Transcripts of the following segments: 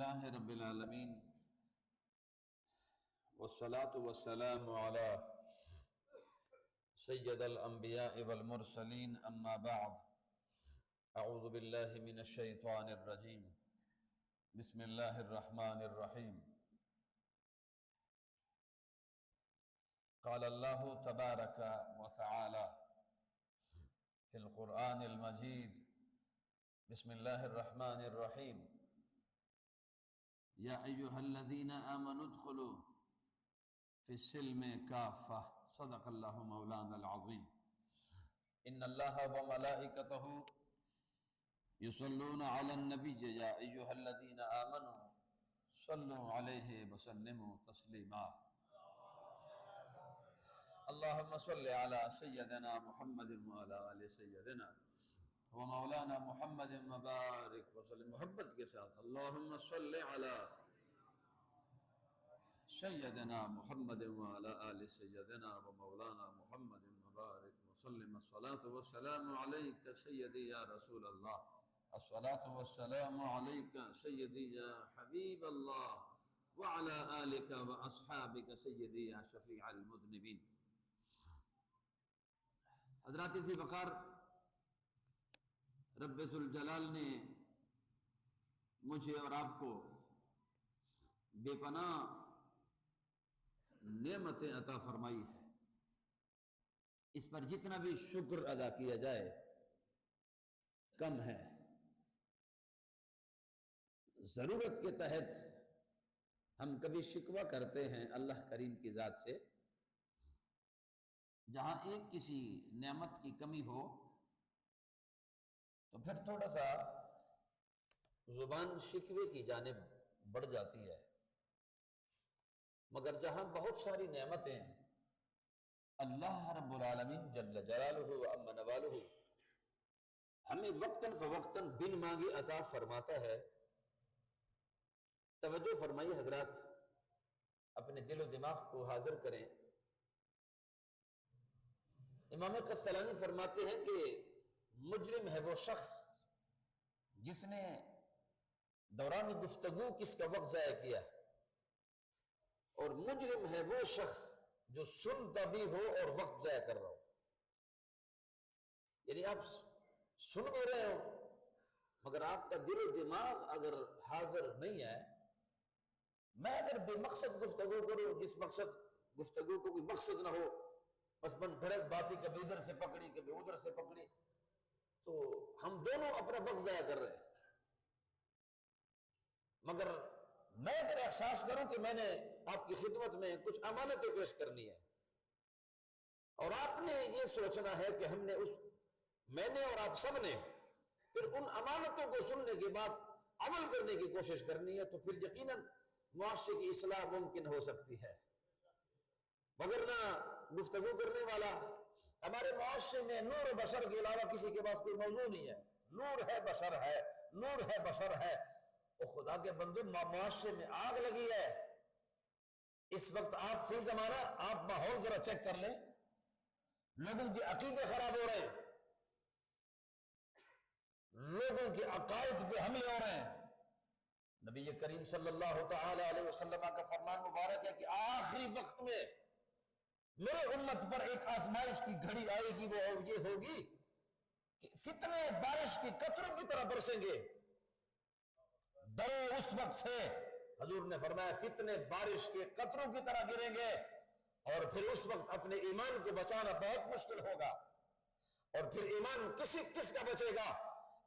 لله رب العالمين والصلاة والسلام على سيد الأنبياء والمرسلين أما بعد أعوذ بالله من الشيطان الرجيم بسم الله الرحمن الرحيم قال الله تبارك وتعالى في القرآن المجيد بسم الله الرحمن الرحيم يا أيها الذين آمنوا ادخلوا في السلم كافة صدق الله مولانا العظيم إن الله وملائكته يصلون على النبي يا أيها الذين آمنوا صلوا عليه وسلموا تسليما اللهم صل على سيدنا محمد وعلى آل سيدنا ومولانا محمد مبارک وسلم محبت کے ساتھ اللہم صل علی سیدنا محمد وعلی آل سیدنا ومولانا محمد مبارک وسلم الصلاة والسلام علیک سیدی یا رسول اللہ الصلاة والسلام علیک سیدی یا حبیب اللہ وعلی آلک واصحابک سیدی یا شفیع المذنبین. حضرات ذی وقار، رب ذوالجلال نے مجھے اور آپ کو بے پناہ نعمتیں عطا فرمائی ہے. اس پر جتنا بھی شکر ادا کیا جائے کم ہے. ضرورت کے تحت ہم کبھی شکوہ کرتے ہیں اللہ کریم کی ذات سے. جہاں ایک کسی نعمت کی کمی ہو تو پھر تھوڑا سا زبان شکوے کی جانب بڑھ جاتی ہے. مگر جہاں بہت ساری نعمتیں اللہ رب العالمین جل جلالہ و عم نوالہ ہمیں وقتاً فوقتاً بن مانگے عطا فرماتا ہے، توجہ فرمائیے حضرات، اپنے دل و دماغ کو حاضر کریں. امام قسطلانی فرماتے ہیں کہ مجرم ہے وہ شخص جس نے دوران گفتگو کس کا وقت ضائع کیا، اور مجرم ہے وہ شخص جو سنتا بھی ہو اور وقت ضائع کر رہا ہو. یعنی آپ سن بھی رہے ہو مگر آپ کا دل و دماغ اگر حاضر نہیں ہے. میں اگر بے مقصد گفتگو کروں، جس مقصد گفتگو کو کوئی مقصد نہ ہو، بس من گھڑت باتیں کبھی ادھر سے پکڑی کبھی ادھر سے پکڑی، تو ہم دونوں اپنا وقت ضائع کر رہے ہیں. مگر میں اگر احساس کروں کہ میں نے آپ کی خدمت میں کچھ امانتیں پیش کرنی ہے، اور آپ نے یہ سوچنا ہے کہ ہم نے میں نے اور آپ سب نے پھر ان امانتوں کو سننے کے بعد عمل کرنے کی کوشش کرنی ہے، تو پھر یقیناً معاشرے کی اصلاح ممکن ہو سکتی ہے. وگرنہ گفتگو کرنے والا ہمارے معاشرے میں نور و بشر کے علاوہ کسی کے پاس کوئی موضوع نہیں ہے. نور ہے بشر ہے، نور ہے بشر ہے. او خدا کے بندو، معاشرے میں آگ لگی ہے. اس وقت آپ فی زمانہ آپ ماحول ذرا چیک کر لیں، لوگوں کے عقیدے خراب ہو رہے ہیں، لوگوں کے عقائد پہ حملے ہو رہے ہیں. نبی کریم صلی اللہ تعالی علیہ وسلم کا فرمان مبارک ہے کہ آخری وقت میں میرے امت پر ایک آزمائش کی گھڑی آئے گی، وہ یہ ہوگی کہ فتنے بارش کی قطروں کی طرح برسیں گے. ڈرو اس وقت سے، حضور نے فرمایا فتنے بارش کے قطروں کی طرح گریں گے، اور پھر اس وقت اپنے ایمان کو بچانا بہت مشکل ہوگا. اور پھر ایمان کس کا بچے گا؟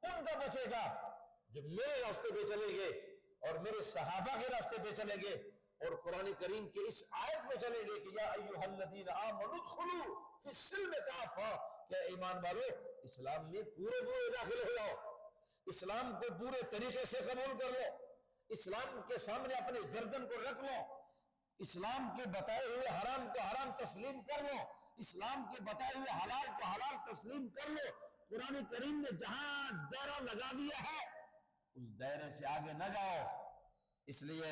ان کا بچے گا جو میرے راستے پہ چلیں گے اور میرے صحابہ کے راستے پہ چلیں گے، اور قرآن کریم کے اس آیت میں چلیں گے کہ یا ایھا الذین آمنوا ادخلوا فی السلم کافہ، کہ ایمان والو اسلام میں پورے داخل ہو جاؤ، اسلام کو پورے طریقے سے قبول کر لو، اسلام کے سامنے اپنے گردن کو رکھ لو، اسلام کے بتائے ہوئے حرام کو حرام تسلیم کر لو، اسلام کے بتائے ہوئے حلال کو حلال تسلیم کر لو. قرآن کریم نے جہاں دائرہ لگا دیا ہے اس دائرے سے آگے نہ جاؤ. اس لیے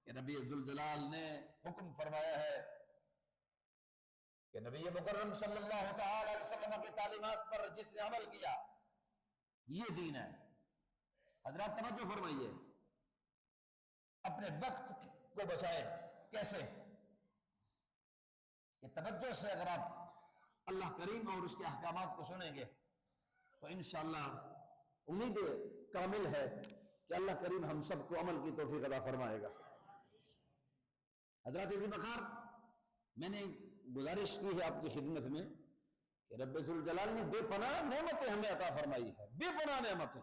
کہ نبی ذوالجلال نے حکم فرمایا ہے کہ نبی مکرم صلی اللہ تعالی علیہ وسلم کی تعلیمات پر جس نے عمل کیا یہ دین ہے. حضرات توجہ فرمائیے، اپنے وقت کو بچائے. کیسے؟ کہ توجہ سے اگر آپ اللہ کریم اور اس کے احکامات کو سنیں گے تو انشاءاللہ امید کامل ہے کہ اللہ کریم ہم سب کو عمل کی توفیق عطا فرمائے گا. حضرات عزیز وقار، میں نے گزارش کی ہے آپ کی خدمت میں کہ رب ذوالجلال نے بے پناہ نعمتیں ہمیں عطا فرمائی ہے. بے پناہ نعمتیں،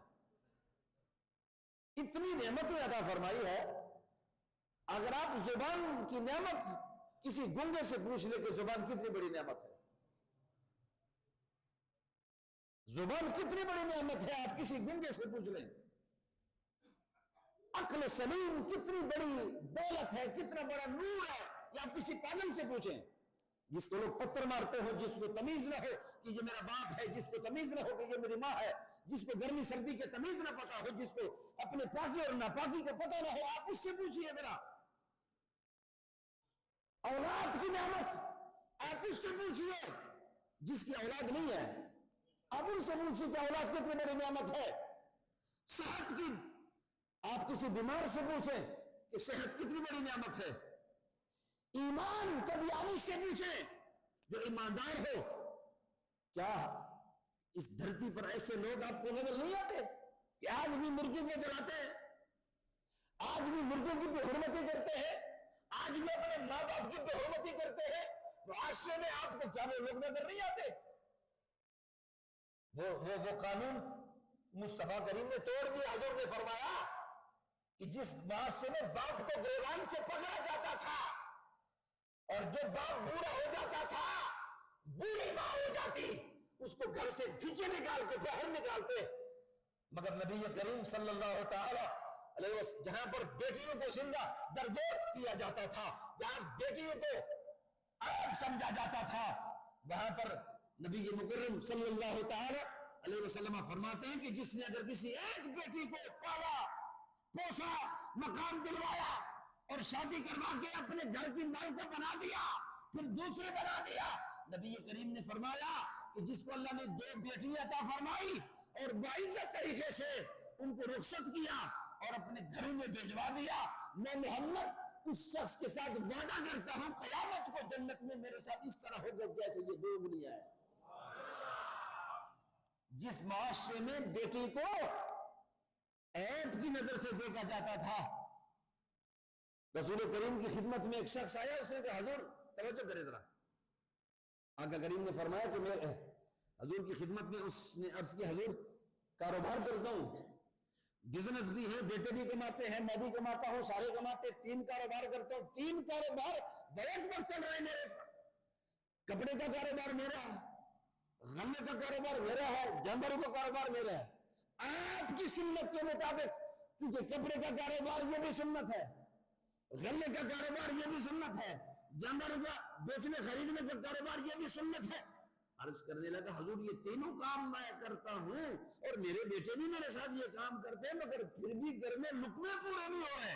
اتنی نعمتیں عطا فرمائی ہے. اگر آپ زبان کی نعمت کسی گنگے سے پوچھ لے کہ زبان کتنی بڑی نعمت ہے، زبان کتنی بڑی نعمت ہے، آپ کسی گنگے سے پوچھ لیں. عقل سلیم کتنی بڑی دولت ہے، کتنا بڑا نور ہے، یا آپ کسی پاگل سے پوچھیں جس کو لوگ پتھر مارتے ہو، جس کو تمیز نہ ہو کہ یہ میرا باپ ہے، جس کو تمیز نہ ہو کہ یہ میری ماں ہے، جس کو گرمی سردی کے تمیز نہ پتا ہو، جس کو اپنے پاکی اور ناپاکی کا پتہ نہ ہو، آپ اس سے پوچھئے ذرا. اولاد کی نعمت آپ اس سے پوچھئے جس کی اولاد نہیں ہے. آپ ان سے پوچھئے کہ اولاد کتنی بڑی نعمت ہے. صحت کی آپ کسی بیمار سے پوچھیں کہ صحت کتنی بڑی نعمت ہے. ایمان کبھی آپ اس سے پوچھیں جو ایماندار ہو. کیا اس دھرتی پر ایسے لوگ آپ کو نظر نہیں آتے کہ آج بھی مرغی کو جلاتے ہیں، آج بھی مرغوں کی بے حرمتی کرتے ہیں، آج بھی اپنے ماں باپ کی بے حرمتی کرتے ہیں؟ معاشرے میں آپ کو کیا وہ لوگ نظر نہیں آتے؟ وہ قانون مصطفیٰ کریم نے توڑ دیا. حضور نے فرمایا کہ جس معاشرے میں باپ کو گریبان سے پکڑا جاتا تھا اور جو باپ بوڑھا ہو جاتا تھا، بوڑھی ماں ہو جاتی، اس کو گھر سے ڈھیکے نکال کے باہر نکالتے. مگر نبی کریم صلی اللہ تعالی علیہ وسلم جہاں پر بیٹیوں کو زندہ درگور کیا جاتا تھا، جہاں بیٹیوں کو عیب سمجھا جاتا تھا، وہاں پر نبی مکرم صلی اللہ تعالی علیہ وسلم فرماتے ہیں کہ جس نے اگر کسی ایک بیٹی کو پالا پوسا، مکان دلوایا اور شادی کروا کے اپنے گھر کی مال کو بنا دیا، پھر دوسرے بنا دیا، نبی کریم نے فرمایا کہ جس کو اللہ نے 2 بیٹی عطا فرمائی اور باعزت طریقے سے ان کو رخصت کیا اور اپنے گھر میں بھیجوا دیا، میں محمد اس شخص کے ساتھ وعدہ کرتا ہوں قیامت کو جنت میں میرے ساتھ اس طرح ہوگا جیسے یہ 2 انگلیاں ہیں. جس معاشرے میں بیٹی کو عیب کی نظر سے دیکھا جاتا تھا، رسول کریم کی خدمت میں ایک شخص آیا، اس نے کہا حضور توجہ کرے ذرا. آقا کریم نے فرمایا کہ میں حضور کی خدمت میں اس نے عرض کی حضور کاروبار کرتا ہوں، بزنس بھی ہے، بیٹے بھی کماتے ہیں، میں بھی کماتا ہوں، سارے کماتے، 3 کاروبار کرتا ہوں. 3 کاروبار بیک وقت چل رہے ہیں میرے. کپڑے کا کاروبار میرا ہے، غلے کا کاروبار میرا ہے، جانوروں کا کاروبار میرا ہے. آپ کی سنت کے مطابق، کیونکہ کپڑے کا کاروبار یہ بھی سنت ہے، غلے کا کاروبار یہ بھی سنت ہے، جانوروں کا بیچنے خریدنے کا کاروبار یہ بھی سنت ہے. عرض کرنے لگا حضور یہ تینوں کام میں کرتا ہوں اور میرے بیٹے بھی میرے ساتھ یہ کام کرتے ہیں، مگر پھر بھی گھر میں لقمے پورے نہیں ہو رہے،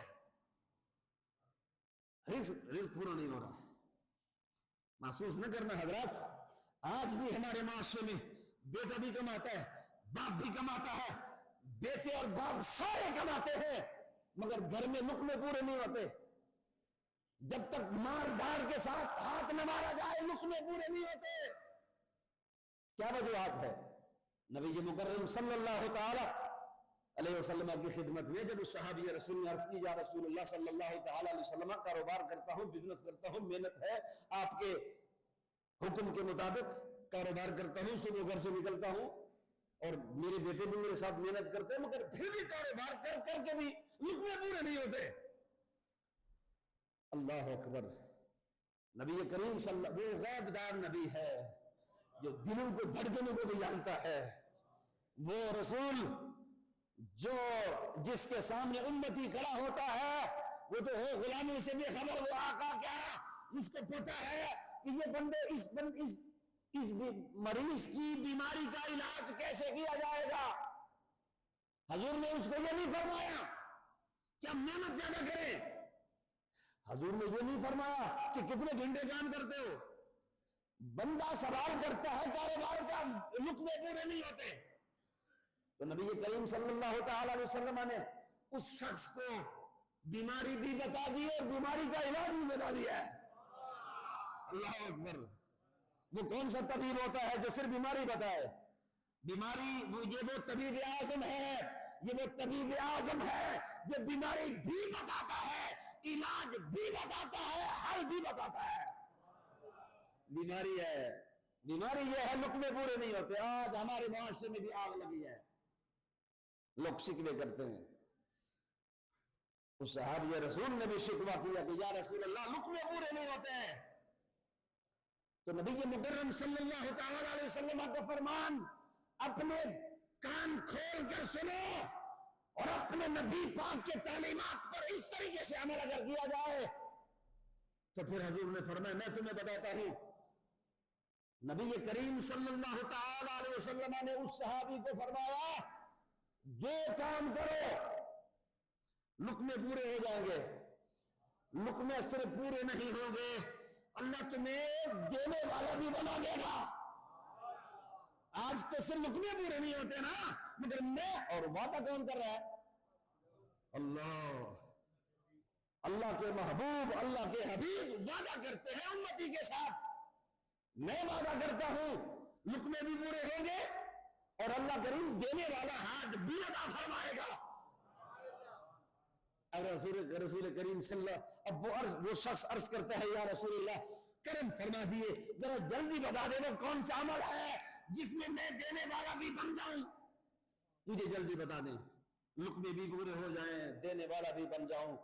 رزق پورا نہیں ہو رہا. محسوس نہ کرنا حضرات، آج بھی ہمارے معاشرے میں بیٹا بھی کماتا ہے، باپ بھی کماتا ہے، بیٹے اور باپ سارے کماتے ہیں، مگر گھر میں لقمے پورے نہیں ہوتے. جب تک مار دھاڑ کے ساتھ ہاتھ نہ مارا جائے لقمے پورے نہیں ہوتے. کیا وجوہات ہے؟ نبی مکرم صلی اللہ تعالی علیہ وسلم کی خدمت میں جب اس صحابی رسول نے عرض کی یا رسول اللہ صلی اللہ تعالی علیہ وسلم کاروبار کرتا ہوں، بزنس کرتا ہوں، محنت ہے، آپ کے حکم کے مطابق کاروبار کرتا ہوں، صبح گھر سے نکلتا ہوں اور میرے بیٹے بھی میرے ساتھ محنت کرتے ہیں، مگر پھر بھی کاروبار کر کر کے بھی لقمے پورے نہیں ہوتے. اللہ اکبر. نبی کریم صلی اللہ علیہ وسلم وہ غیب دار نبی ہے جو دلوں کو دھڑکنوں کو بھی جانتا ہے، وہ رسول جو جس کے سامنے امتی کھڑا ہوتا ہے وہ تو ہو غلاموں سے بھی خبر، وہ آقا کیا اس کو پتا ہے کہ یہ بندے اس مریض کی بیماری کا علاج کیسے کیا جائے گا. حضور نے اس کو یہ نہیں فرمایا کہ ہم محنت زیادہ کریں، حضور نے یہ نہیں فرمایا کہ کتنے گھنٹے کام کرتے ہو. بندہ سوال کرتا ہے کاروبار کا، لقمے پورے نہیں ہوتے. تو نبی کریم صلی اللہ تعالی علیہ وسلم نے اس شخص کو بیماری بھی بتا دی اور بیماری کا علاج بھی بتا دیا ہے. اللہ اکبر. وہ کون سا طبیب ہوتا ہے جو صرف بیماری بتائے؟ بیماری یہ وہ طبیب اعظم ہے، یہ وہ طبیب اعظم ہے جو بیماری بھی بتاتا ہے، علاج بھی بتاتا ہے، حل بھی بتاتا ہے. بیماری ہے، بیماری یہ ہے لقمے پورے نہیں ہوتے. آج ہمارے معاشرے میں بھی آگ لگی ہے، لوگ شکوے کرتے ہیں. اس صحابی رسول نے بھی شکوہ کیا کہ یا رسول اللہ لقمے پورے نہیں ہوتے ہیں. تو نبی مکرم صلی اللہ تعالی علیہ وسلم کا فرمان اپنے کان کھول کر سنو اور اپنے نبی پاک کے تعلیمات پر اس طریقے سے عمل اگر کیا جائے تو پھر حضور نے فرمایا میں تمہیں بتاتا ہوں. نبی کریم صلی اللہ تعالی علیہ وسلم نے اس صحابی کو فرمایا دو کام کرو لقمے پورے ہو جائیں گے. لقمے صرف پورے نہیں ہوں گے، اللہ تمہیں دینے والا بھی بنا دے گا. آج تو صرف لقمے پورے نہیں ہوتے نا، مگر میں اور وعدہ کون کر رہا ہے؟ اللہ. اللہ کے محبوب، اللہ کے حبیب وعدہ کرتے ہیں امتی کے ساتھ. میں وعدہ کرتا ہوں لقمے بھی پورے ہوں گے اور اللہ کریم دینے والا ہاتھ بھی عطا فرمائے گا. اور رسول کریم صلی اللہ اب وہ شخص عرض کرتا ہے یا رسول اللہ کرم فرما دیے ذرا جلدی بتا دے وہ کون سا عمل ہے جس میں میں دینے والا بھی بن جاؤں. مجھے جلدی بتا دیں، لقمے بھی پورے ہو جائیں، دینے والا بھی بن جاؤں.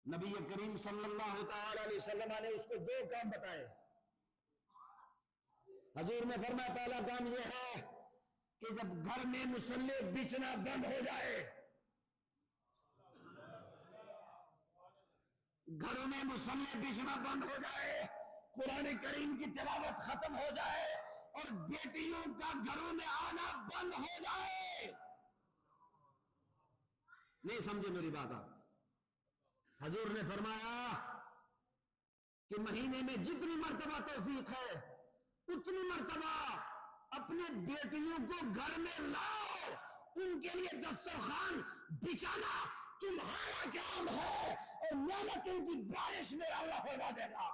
نبی کریم صلی اللہ تعالی علیہ وسلم نے اس کو دو کام بتائے. حضور نے فرمایا پہلا کام یہ ہے کہ جب گھر میں مصلی بچنا بند ہو جائے، گھروں میں مصلی بچنا بند ہو جائے، قرآن کریم کی تلاوت ختم ہو جائے اور بیٹیوں کا گھروں میں آنا بند ہو جائے. نہیں سمجھے میری بات آپ؟ حضور نے فرمایا کہ مہینے میں جتنی مرتبہ توفیق ہے اتنی مرتبہ اپنے بیٹیوں کو گھر میں لاؤ، ان کے لیے دسترخوان بچھانا تمہارا کام ہے اور نعمتوں کی بارش میں اللہ ہوگا دے گا.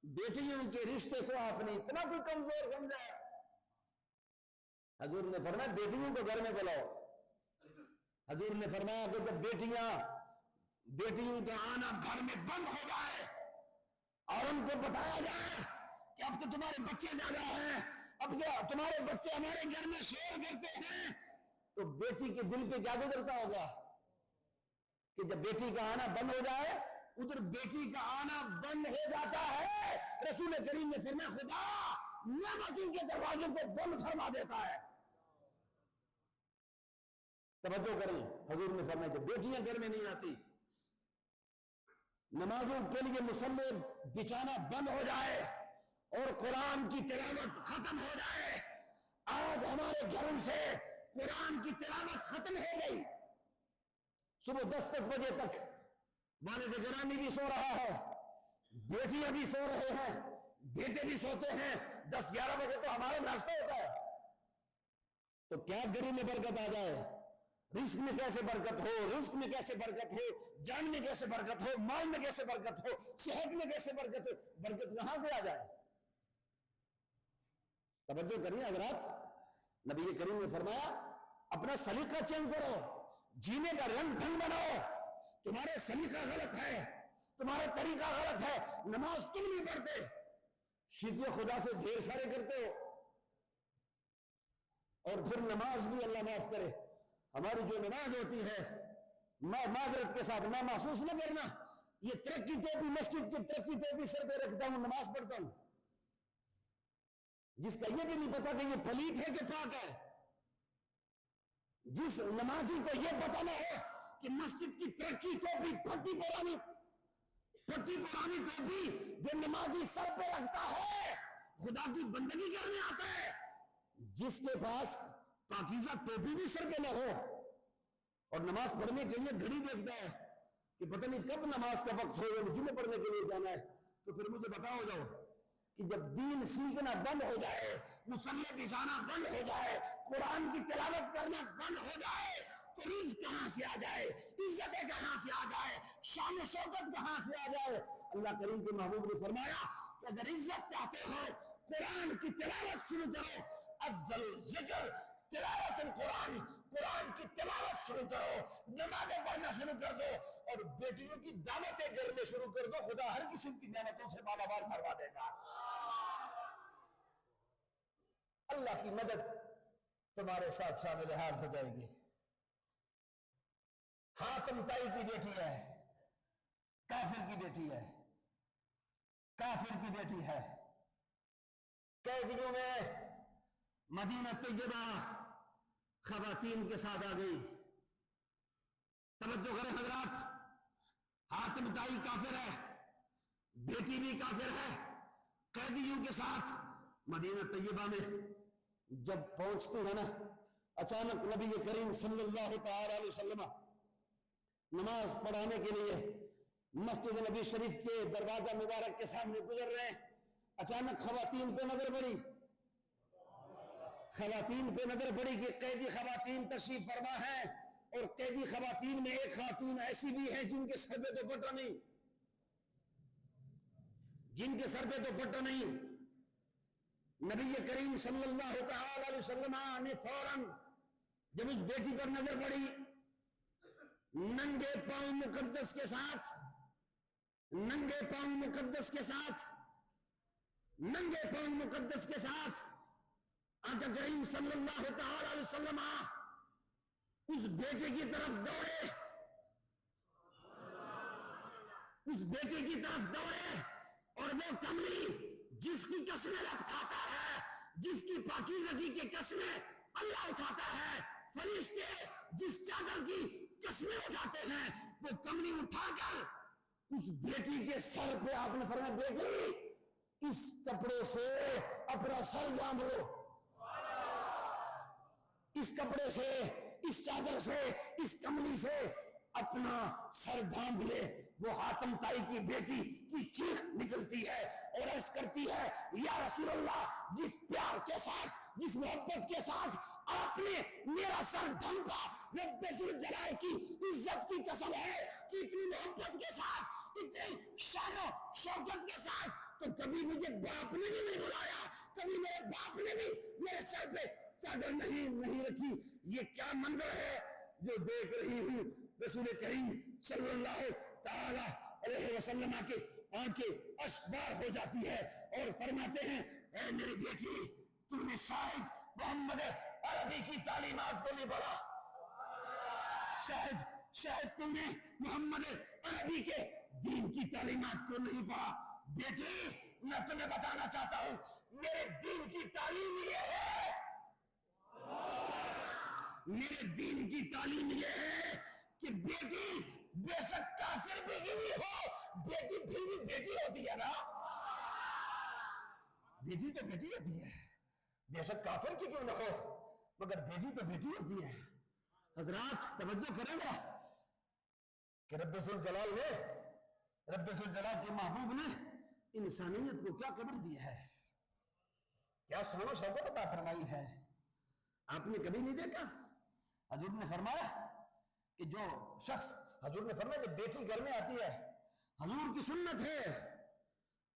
بیٹیوں کے رشتے کو آپ نے اتنا کوئی کمزور سمجھا؟ حضور نے فرمایا بیٹیوں کو گھر میں بلاؤ. حضور نے فرمایا کہ جب بیٹیوں کا آنا گھر میں بند ہو جائے اور ان کو بتایا جائے کہ اب تو تمہارے بچے زیادہ ہیں، اب تمہارے بچے ہمارے گھر میں شور کرتے ہیں، تو بیٹی کے دل پہ کیا گزرتا ہوگا کہ جب بیٹی کا آنا بند ہو جائے ادھر بیٹی کا آنا بند ہو جاتا ہے. رسول کریم نے فرمایا خدا نعمتوں کے دروازوں کو بند فرما دیتا ہے. توجہ کریں، حضور نے فرمایا جب بیٹیاں گھر میں نہیں آتی، نمازوں کے لیے مصلی بچھانا بند ہو جائے اور قرآن کی تلاوت ختم ہو جائے. آج ہمارے گھروں سے قرآن کی تلاوت ختم ہو گئی. صبح 10 بجے تک والد گرامی بھی سو رہا ہے، بیٹیاں بھی سو رہے ہیں، بیٹے بھی سوتے ہیں. 10-11 بجے تو ہمارا ناشتہ ہوتا ہے. تو کیا گھر میں برکت آ جائے؟ رزق میں کیسے برکت ہو، رزق میں کیسے برکت ہو، جان میں کیسے برکت ہو، مال میں کیسے برکت ہو، صحت میں کیسے برکت ہو، برکت کہاں سے آ جائے؟ توجہ کریے حضرات. نبی کریم نے فرمایا اپنا سلیقہ چینج کرو، جینے کا رنگ ڈھنگ بناؤ. تمہارے سلیقہ غلط ہے، تمہارا طریقہ غلط ہے، نماز تم نہیں پڑھتے، شکوے خدا سے ڈھیر سارے کرتے ہو، اور پھر نماز بھی اللہ معاف کرے ہماری جو نماز ہوتی ہے معذرت کے ساتھ میں محسوس نہ کرنا یہ ترقی ٹوپی، مسجد کی ترقی ٹوپی سر پہ رکھتا ہوں، نماز پڑھتا ہوں، جس کا یہ بھی نہیں پتا کہ یہ پلیت ہے کہ پاک ہے. جس نمازی کو یہ پتا نہ ہے کہ مسجد کی ترقی ٹوپی پھٹی پرانی ٹوپی جو نمازی سر پہ رکھتا ہے خدا کی بندگی کرنے آتا ہے، جس کے پاس پاکیزہ ٹوپی بھی سر پہ نہ ہو اور نماز پڑھنے کے لیے گھڑی دیکھتا ہے کہ پتہ نہیں کب نماز کا وقت ہو، جمعے پڑھنے کے لیے جانا ہے، تو پھر مجھے بتاؤ جاؤ کہ جب دین سیکھنا بند ہو جائے، مصلی بچھانا بند ہو جائے، قرآن کی تلاوت کرنا بند ہو جائے، تو رزق کہاں سے آ جائے، عزتیں کہاں سے آ جائے، شان و شوکت کہاں سے آ جائے؟ اللہ کریم کے محبوب نے فرمایا کہ اگر عزت چاہتے ہو قرآن کی تلاوت شروع کرو، افضل ذکر تلاوت القرآن، قرآن کی تلاوت شروع کرو، نمازیں پڑھنا شروع کر دو، اور بیٹیوں کی دعوتیں کرنے شروع کر دو، خدا ہر قسم کی نعمتوں سے مالا مال کروا دے گا۔ اللہ کی مدد تمہارے ساتھ شامل حال ہو جائے گی۔ حاتم تائی کی بیٹی ہے، کافر کی بیٹی ہے، کافر کی بیٹی ہے، قیدیوں میں مدینہ طیبہ خواتین کے ساتھ آ گئی۔ توجہ کریں حضرات، حاتم تائی کافر ہے، بیٹی بھی کافر ہے، قیدیوں کے ساتھ مدینہ طیبہ میں جب پہنچتی ہے نا، اچانک نبی کریم صلی اللہ تعالی علیہ وسلم نماز پڑھانے کے لیے مسجد نبی شریف کے دروازہ مبارک کے سامنے گزر رہے ہیں، اچانک خواتین پہ نظر پڑی، خواتین پہ نظر پڑی کہ قیدی خواتین تشریف فرما ہے، اور قیدی خواتین میں ایک خاتون ایسی بھی ہے جن کے سر پہ دوپٹہ نہیں، جن کے سر پہ دوپٹہ نہیں۔ نبی کریم صلی اللہ تعالی علیہ وسلم نے فوراً جب اس بیٹی پر نظر پڑی، ننگے پاؤں مقدس کے ساتھ، ننگے پاؤں مقدس کے ساتھ، ننگے پاؤں مقدس کے ساتھ آقا کریم صلی اللہ تعالی علیہ وسلم اس بیٹے کی طرف دوڑے، اس بیٹے کی طرف دوڑے، اور وہ کملی جس کی قسمیں رب کھاتا ہے، جس کی پاکیزگی کی قسمیں اللہ اٹھاتا ہے، فرشتے جس چادر کی قسمیں اٹھاتے ہیں، وہ کملی اٹھا کر اس بیٹی کے سر پہ آپ نے فرمایا بیٹی اس کپڑے سے اپنا سر ڈھانپ لو، اس کپڑے سے، اس چادر سے، اس کملی سے اپنا سر ڈھانپ لے۔ وہ حاتم تائی کی بیٹی کی چیخ نکلتی ہے اور عرض کرتی ہے یا رسول اللہ، جس پیار کے ساتھ، جس محبت کے ساتھ آپ نے میرا سر ڈھانپا، رب ذوالجلال کی عزت کی قسم ہے کہ اتنی محبت کے ساتھ، اتنی شان و شوکت کے ساتھ تو کبھی مجھے باپ نے بھی نہیں بلایا، کبھی میرے باپ نے بھی میرے سر پہ چادر نہیں رکھی۔ یہ کیا منظر ہے جو دیکھ رہی ہوں؟ رسول کریم صلی اللہ تعالی علیہ وسلم کی آنکھیں اشبار ہو جاتی ہے اور فرماتے ہیں اے میری بیٹی، تم نے شاید محمد عربی کی تعلیمات کو نہیں پڑھا، شاید تم نے محمد عربی کے دین کی تعلیمات کو نہیں پڑھا۔ بیٹی میں تمہیں بتانا چاہتا ہوں میرے دین کی تعلیم یہ ہے، میرے دین کی تعلیم یہ ہے کہ بیٹی بے شک کافر بھی ہوئی ہو، بیٹی پھر بھی بیٹی ہوتی ہے نا، بیٹی تو بیٹی ہوتی ہے، بے شک کافر کی کیوں نہ ہو مگر بیٹی تو بیٹی ہوتی ہے۔ حضرات توجہ کریں گا کہ رب ذوالجلال نے، رب ذوالجلال کے محبوب نے انسانیت کو کیا قدر دی ہے، کیا شان و شوکت عطا فرمائی ہے۔ آپ نے کبھی نہیں دیکھا؟ حضور نے فرمایا کہ جو شخص، حضور نے فرمایا جب بیٹی گھر میں آتی ہے، حضور کی سنت ہے،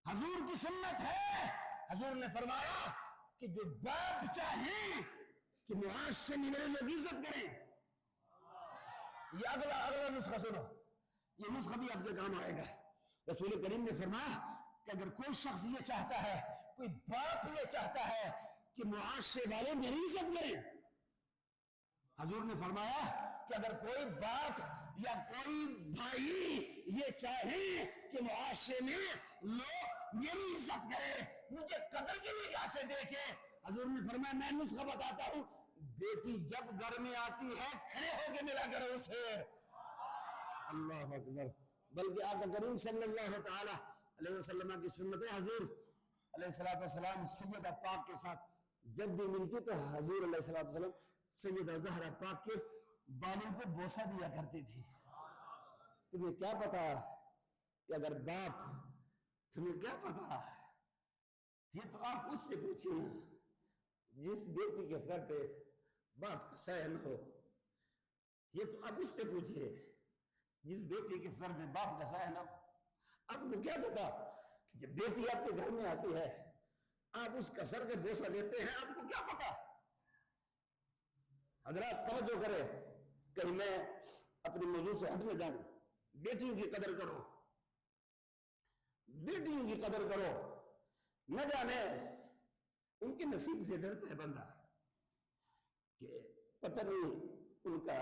حضور کی سنت ہے، حضور نے فرمایا کہ جو باپ چاہیں کہ معاشرے میں میرے لوگ عزت کریں، یہ اگلا نسخہ سنو، یہ نسخہ بھی آپ کے کام آئے گا۔ رسول کریم نے فرمایا کہ اگر کوئی شخص یہ چاہتا ہے، کوئی باپ یہ چاہتا ہے کہ معاشرے والے میری عزت کریں، حضور نے فرمایا کہ اگر کوئی باپ یا کوئی بھائی یہ چاہے کہ معاشرے میں لوگ میری عزت کریں، مجھے قدر کی نگاہ سے دیکھیں، حضور نے فرمایا میں نسخہ بتاتا ہوں، بیٹی جب گھر میں آتی ہے کھڑے ہو کے ملا کرو اسے، اللہ اکبر۔ بلکہ آقا کریم صلی اللہ تعالی علیہ وسلم کی سنت ہے، حضور علیہ السلام سیدہ پاک کے ساتھ جب بھی ملتی تو حضور علیہ السلام سیدہ زہرا پاک کے بالوں کو بوسہ دیا کرتی تھی۔ تمہیں کیا پتا کہ اگر باپ، تمہیں کیا پتا، یہ تو آپ اس سے پوچھیں نا جس بیٹی کے سر پہ باپ کا سایہ نہ ہو، یہ تو اب اس سے پوچھئے جس بیٹی کے سر میں باپ کا سایہ نہ ہو. آپ کو کیا پتا کہ جب بیٹی آپ کے گھر میں آتی ہے آپ اس کا سر کا بوسہ لیتے ہیں؟ آپ کو کیا پتا؟ حضرات توجہ کرے، کہیں میں اپنے موضوع سے ہٹ نہ جاؤں. بیٹیوں کی قدر کرو، بیٹیوں کی قدر کرو. نہ جانے ان کے نصیب سے ڈرتا ہے بندہ کہ پتہ نہیں ان کا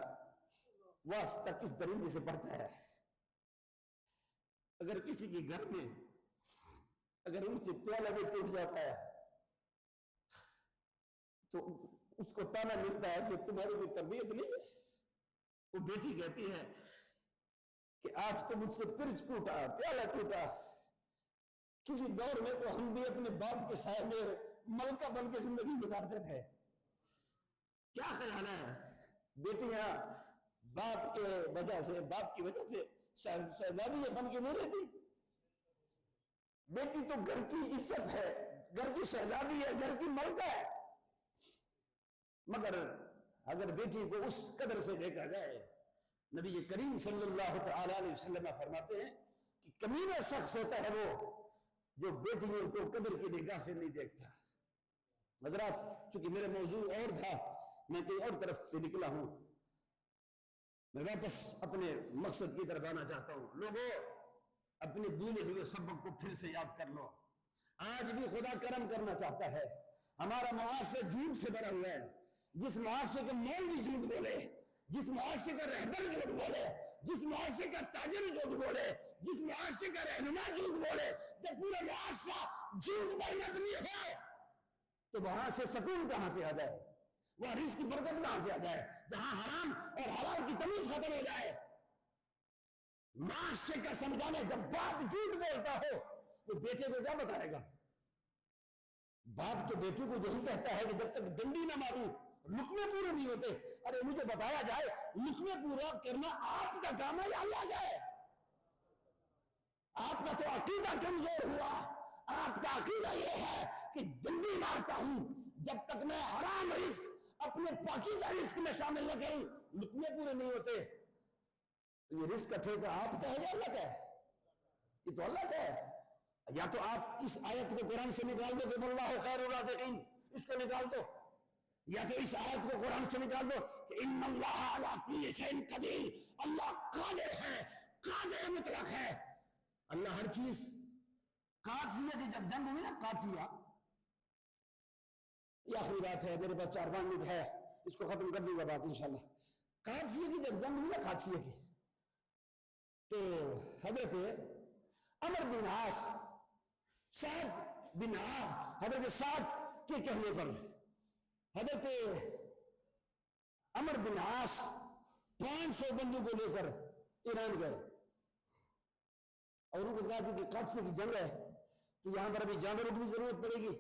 واسطہ کس درندے سے پڑتا ہے. اگر کسی کے گھر میں اگر ان سے پیالہ بھی ٹوٹ جاتا ہے تو اس کو تانا ملتا ہے کہ تمہاری کوئی تربیت نہیں ہے. وہ بیٹی کہتی ہے کہ آج تو مجھ سے پرچ ٹوٹا، پیالہ ٹوٹا. کسی دور میں تو ہم بھی اپنے باپ کے سائے میں ملکہ بن کے زندگی گزارتے تھے. کیا خیال ہے؟ بیٹیاں باپ کے وجہ سے، باپ کی وجہ سے شہزادی بن کے نہیں رہتی. بیٹی تو گھر کی عزت ہے، گھر کی شہزادی ہے، گھر کی ملکہ ہے. مگر اگر بیٹی کو اس قدر سے دیکھا جائے، نبی کریم صلی اللہ تعالی علیہ وسلم فرماتے ہیں کہ کمینہ شخص ہوتا ہے وہ جو بیٹیوں کو قدر کی نگاہ سے نہیں دیکھتا. حضرات چونکہ میرے موضوع اور تھا، میں کہیں اور طرف سے نکلا ہوں، میں واپس اپنے مقصد کی طرف آنا چاہتا ہوں. لوگوں اپنے بھولے ہوئے سبق کو پھر سے یاد کر لو. آج بھی خدا کرم کرنا چاہتا ہے. ہمارا معاشرہ جھوٹ سے بھرا ہوا ہے. جس معاشرے کا مولوی جھوٹ بولے، جس معاشرے کا رہبر جھوٹ بولے، جس معاشرے کا تاجر جھوٹ بولے، جس معاشرے کا رہنما جھوٹ بولے، جب پورا معاشرہ جھوٹ پر مبنی ہو تو وہاں سے سکون کہاں سے آ جائے، وہاں رزق کی برکت کہاں سے آ جائے، جہاں حرام اور حلال کی تمیز ختم ہو جائے. معاشرے کا سمجھانا، جب باپ جھوٹ بولتا ہو تو بیٹے کو کیا بتائے گا؟ باپ تو بیٹے کو یہی کہتا ہے کہ جب تک ڈنڈی نہ ماروں لقمے پورے نہیں ہوتے. ارے مجھے بتایا جائے لقمے پورا کرنا آپ کا کام ہے یا اللہ جائے؟ آپ کا تو عقیدہ کمزور ہوا. آپ کا عقیدہ یہ ہے کہ ڈنڈی مارتا ہوں جب تک میں حرام رزق اپنے پاکیزہ رزق میں شامل نہ کروں لقمے پورے نہیں ہوتے. یہ رزق کا ٹھیکہ آپ کا ہے یا اللہ کا ہے؟ یہ تو اللہ کا ہے. یا تو آپ اس آیت کو قرآن سے نکال دو کہ واللہ خیر الرازقین، اس کو نکال دو، یا تو اس آیت کو قرآن سے نکال دو کہ ان اللہ علی کل شیء قدیر، اللہ قادر ہے، قادر مطلق ہے. اللہ ہر چیز. قادسیہ کی جب جنگ ہوئی نا، قادسیہ، یہ آخری بات ہے، میرے پاس 4-5 منٹ ہے، اس کو ختم کر دوں گا بات انشاءاللہ. قادسیہ کی جب جنگ ہوئی نا، قادسیہ کی، تو حضرت عمر بن عاص، سعد بن عاص، حضرت سعد کے کہنے پر حضرت عمر بن عاص 500 بندوں کو لے کر ایران گئے اور ان کو کہا کہ قادسیہ کی جنگ ہے تو یہاں پر ابھی جانوروں کی بھی ضرورت پڑے گی،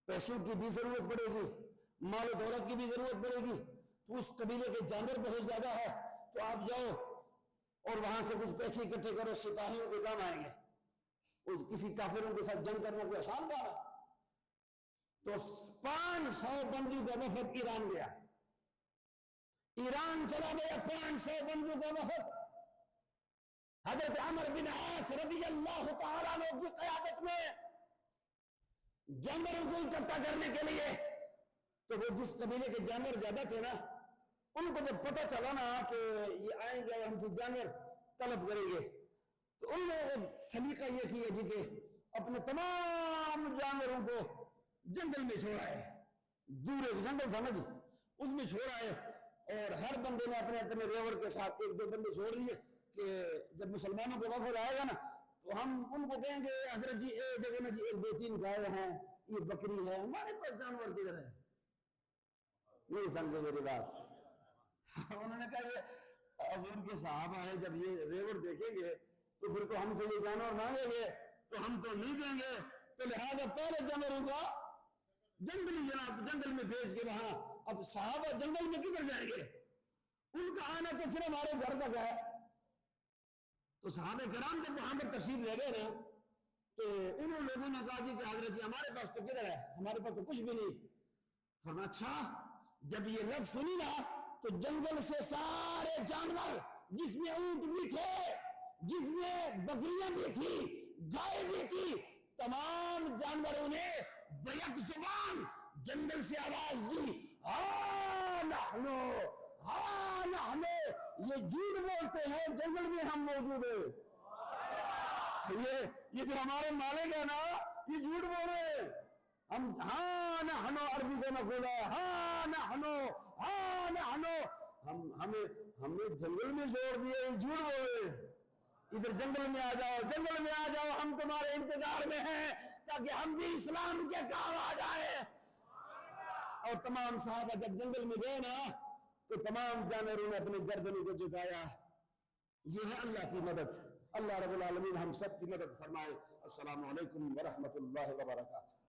پیسوں کی بھی ضرورت پڑے گی، مال و دولت کی بھی ضرورت پڑے گی. تو اس قبیلے کے جانور بہت زیادہ ہے تو آپ جاؤ اور وہاں سے کچھ پیسے اکٹھے کرو، سپاہیوں کے کام آئیں گے. کسی کافروں کے ساتھ جنگ کرنا کوئی آسان کام ہے؟ تو 500 بندوں کا وفد ایران گیا. ایران چلا گیا 500 بندوں کا وفد. حضرت عمر بن عاص رضی اللہ تعالیٰ عنہ کی قیادت میں جانوروں کو اکٹھا کرنے کے لیے، تو وہ جس قبیلے کے جانور زیادہ تھے نا، ان کو جب پتہ چلا نا کہ یہ آئیں گے اور ہم سے جانور طلب کریں گے، تو ان نے ایک سلیقہ یہ کیا جی کہ اپنے تمام جانوروں کو جنگل میں چھوڑا ہے. دور ایک جنگل تھا نا جی، اس میں چھوڑا ہے، اور ہر بندے نے اپنے اپنے ریور کے ساتھ 1-2 بندے چھوڑ دیے کہ جب مسلمانوں کو وفد آئے گا نا تو ہم ان کو دیں گے حضرت جی دیکھو نا جی 1-2-3 گائے ہیں، یہ بکری ہے، ہمارے پاس جانور کدھر ہے؟ نہیں سمجھے میری بات. انہوں نے کہا کہ حضور کے صحابہ ہیں، جب یہ ریور دیکھیں گے تو پھر تو ہم سے یہ جانور مانگیں گے تو ہم تو نہیں دیں گے، تو لہٰذا پہلے جانوروں کا جنگلی جناب جنگل میں بھیج کے وہاں. اب صحابہ جنگل میں کدھر جائیں گے؟ ان کا آنا تو صرف ہمارے گھر تک ہے. تو صحابہ کرام جب وہاں پر تشریف لے گئے نا تو انہوں لوگوں نے کہا جی کہ حضرت جی ہمارے پاس تو کدھر ہے، ہمارے پاس تو کچھ بھی نہیں. فرمایا اچھا، جب یہ لفظ سنی نا تو جنگل سے سارے جانور، جس میں اونٹ بھی تھے، جس میں بکریاں بھی تھی، گائے بھی تھی، تمام جانوروں نے بیک زبان جنگل سے آواز دی، ہاں نحنو، ہاں نحنو، یہ جھوٹ بولتے ہیں جنگل میں ہم موجود ہیں۔ یہ جو ہمارے مالک ہے نا، یہ جھوٹ بول رہے ہیں۔ ہم ہاں نحنو، عربی کو نہ کھولا، ہاں نحنو، ہاں نحنو، ہم نے جنگل میں چھوڑ دیا، یہ جھوٹ بول رہے ہیں۔ ادھر جنگل میں آ جاؤ، جنگل میں آ جاؤ، ہم تمہارے انتظار میں ہیں تاکہ ہم بھی اسلام کے کام آ جائیں۔ اور تمام صحابہ جب جنگل میں گئے نا تو تمام جانوروں نے اپنے گردنوں کو جھکایا۔ یہ ہے اللہ کی مدد۔ اللہ رب العالمین ہم سب کی مدد فرمائے۔ السلام علیکم ورحمۃ اللہ وبرکاتہ۔